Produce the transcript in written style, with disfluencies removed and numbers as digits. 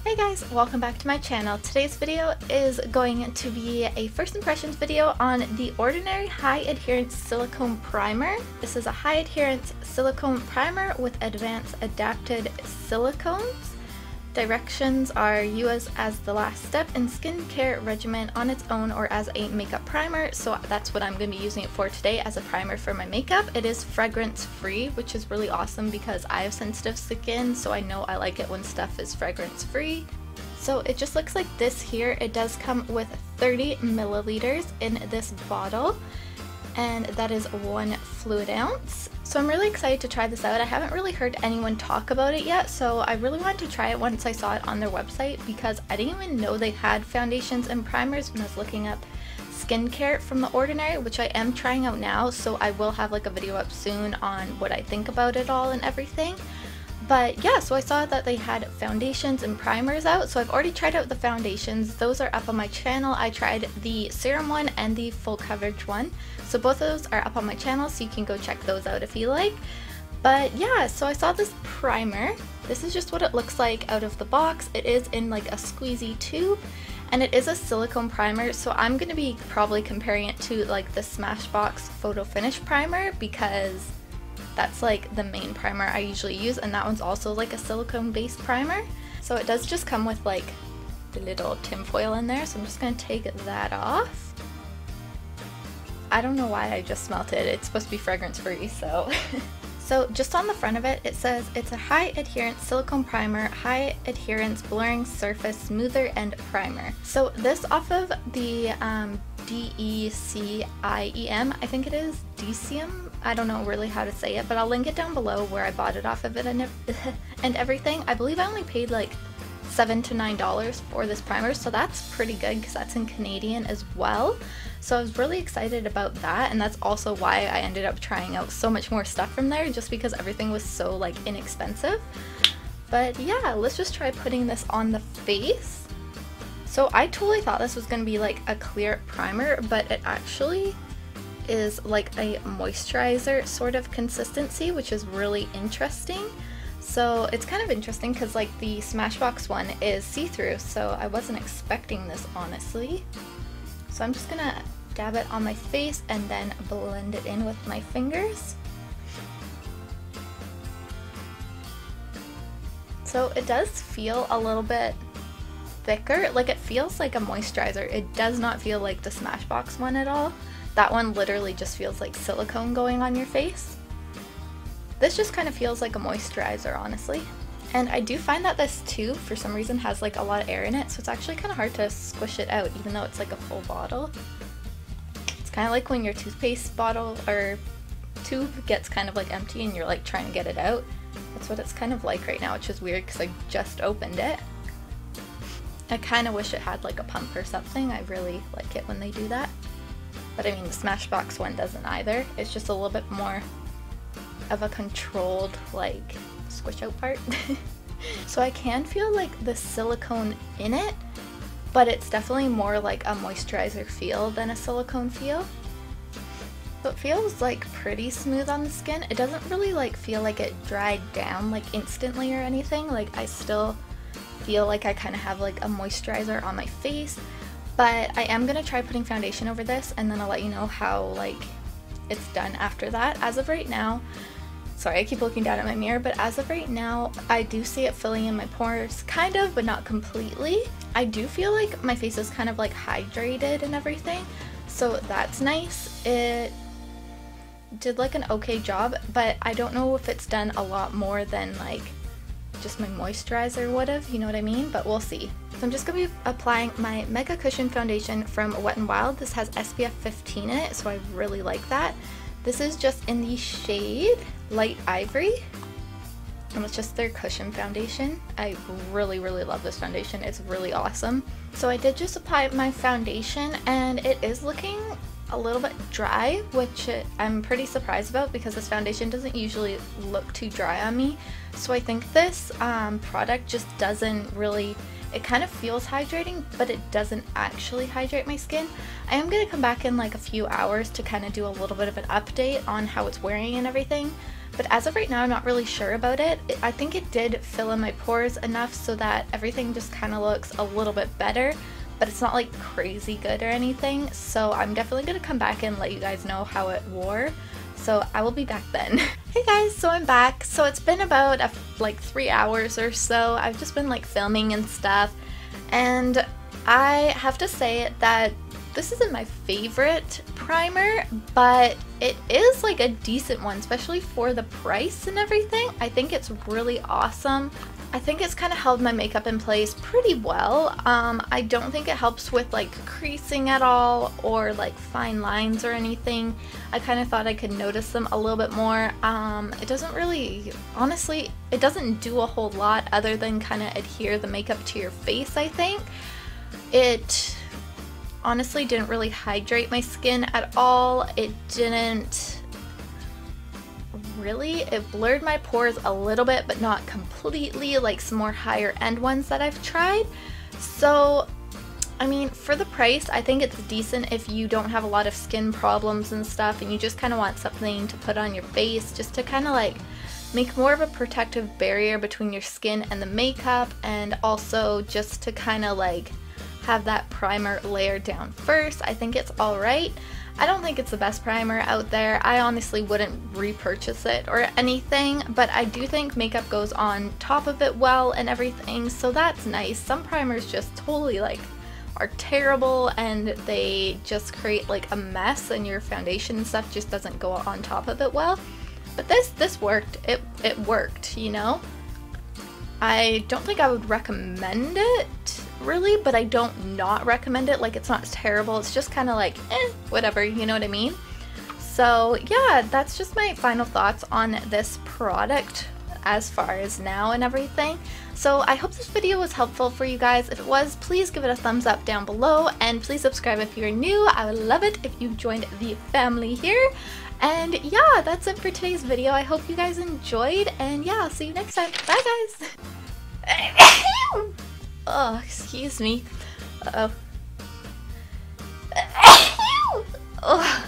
Hey guys, welcome back to my channel. Today's video is going to be a first impressions video on the Ordinary High-Adherence Silicone Primer. This is a high-adherence silicone primer with advanced adapted silicones. Directions are use as the last step in skincare regimen on its own or as a makeup primer. So that's what I'm going to be using it for today, as a primer for my makeup. It is fragrance free, which is really awesome because I have sensitive skin, so I know I like it when stuff is fragrance free. So it just looks like this here. It does come with 30 milliliters in this bottle, and that is 1 fluid ounce. So I'm really excited to try this out. I haven't really heard anyone talk about it yet, so I really wanted to try it once I saw it on their website, because I didn't even know they had foundations and primers when I was looking up skincare from The Ordinary, which I am trying out now, so I will have like a video up soon on what I think about it all and everything. But yeah, so I saw that they had foundations and primers out, so I've already tried out the foundations. Those are up on my channel. I tried the serum one and the full coverage one. So both of those are up on my channel, so you can go check those out if you like. But yeah, so I saw this primer. This is just what it looks like out of the box. It is in like a squeezy tube, and it is a silicone primer, so I'm going to be probably comparing it to like the Smashbox Photo Finish primer, because that's like the main primer I usually use, and that one's also like a silicone based primer. So it does just come with like the little tinfoil in there, so I'm just going to take that off. I don't know why I just smelt it. It's supposed to be fragrance free, so. So just on the front of it, it says it's a high adherence silicone primer, high adherence blurring surface smoother and primer. So this off of the DECIEM, I think it is, DCM? I don't know really how to say it, but I'll link it down below where I bought it off of it and everything. I believe I only paid like $7 to $9 for this primer, so that's pretty good because that's in Canadian as well. So I was really excited about that, and that's also why I ended up trying out so much more stuff from there, just because everything was so like inexpensive. But yeah, let's just try putting this on the face. So I totally thought this was going to be like a clear primer, but it actually is like a moisturizer sort of consistency, which is really interesting. So it's kind of interesting because like the Smashbox one is see-through, so I wasn't expecting this, honestly. So I'm just gonna dab it on my face and then blend it in with my fingers. So it does feel a little bit thicker, like it feels like a moisturizer. It does not feel like the Smashbox one at all. That one literally just feels like silicone going on your face. This just kind of feels like a moisturizer, honestly. And I do find that this too, for some reason, has like a lot of air in it, so it's actually kind of hard to squish it out, even though it's like a full bottle. It's kind of like when your toothpaste bottle or tube gets kind of like empty and you're like trying to get it out. That's what it's kind of like right now, which is weird because I just opened it. I kind of wish it had like a pump or something. I really like it when they do that. But I mean, the Smashbox one doesn't either. It's just a little bit more of a controlled like squish out part. So I can feel like the silicone in it, but it's definitely more like a moisturizer feel than a silicone feel. So it feels like pretty smooth on the skin. It doesn't really like feel like it dried down like instantly or anything. Like I still feel like I kind of have like a moisturizer on my face, but I am gonna try putting foundation over this, and then I'll let you know how like it's done after that. As of right now, sorry, I keep looking down at my mirror, but as of right now, I do see it filling in my pores, kind of, but not completely. I do feel like my face is kind of like hydrated and everything, so that's nice. It did like an okay job, but I don't know if it's done a lot more than like just my moisturizer would have, you know what I mean? But we'll see. So I'm just going to be applying my Mega Cushion Foundation from Wet n Wild. This has SPF 15 in it, so I really like that. This is just in the shade Light Ivory, and it's just their cushion foundation. I really love this foundation. It's really awesome. So I did just apply my foundation, and it is looking a little bit dry, which I'm pretty surprised about because this foundation doesn't usually look too dry on me. So I think this product just doesn't really, it kind of feels hydrating, but it doesn't actually hydrate my skin. I am going to come back in like a few hours to kind of do a little bit of an update on how it's wearing and everything, but as of right now I'm not really sure about it. I think it did fill in my pores enough so that everything just kind of looks a little bit better, but it's not like crazy good or anything. So I'm definitely gonna come back and let you guys know how it wore. So I will be back then. Hey guys, so I'm back. So it's been about like 3 hours or so. I've just been like filming and stuff, and I have to say that this isn't my favorite primer, but it is like a decent one, especially for the price and everything. I think it's really awesome. I think it's kind of held my makeup in place pretty well. I don't think it helps with like creasing at all or like fine lines or anything. I kind of thought I could notice them a little bit more. It doesn't really, honestly, it doesn't do a whole lot other than kind of adhere the makeup to your face, I think. It honestly didn't really hydrate my skin at all. It didn't really, it blurred my pores a little bit, but not completely like some more higher end ones that I've tried. So I mean, for the price, I think it's decent if you don't have a lot of skin problems and stuff and you just kind of want something to put on your face just to kind of like make more of a protective barrier between your skin and the makeup, and also just to kind of like have that primer layered down first. I think it's alright. I don't think it's the best primer out there. I honestly wouldn't repurchase it or anything, but I do think makeup goes on top of it well and everything, so that's nice. Some primers just totally like are terrible and they just create like a mess and your foundation and stuff just doesn't go on top of it well. But this worked. It worked, you know? I don't think I would recommend it really, but I don't not recommend it. Like, it's not terrible, it's just kind of like whatever, you know what I mean? So yeah, that's just my final thoughts on this product as far as now and everything. So I hope this video was helpful for you guys. If it was, please give it a thumbs up down below, and please subscribe if you're new. I would love it if you joined the family here. And yeah, that's it for today's video. I hope you guys enjoyed, and yeah, I'll see you next time. Bye guys! Oh, excuse me. Uh-oh. Oh.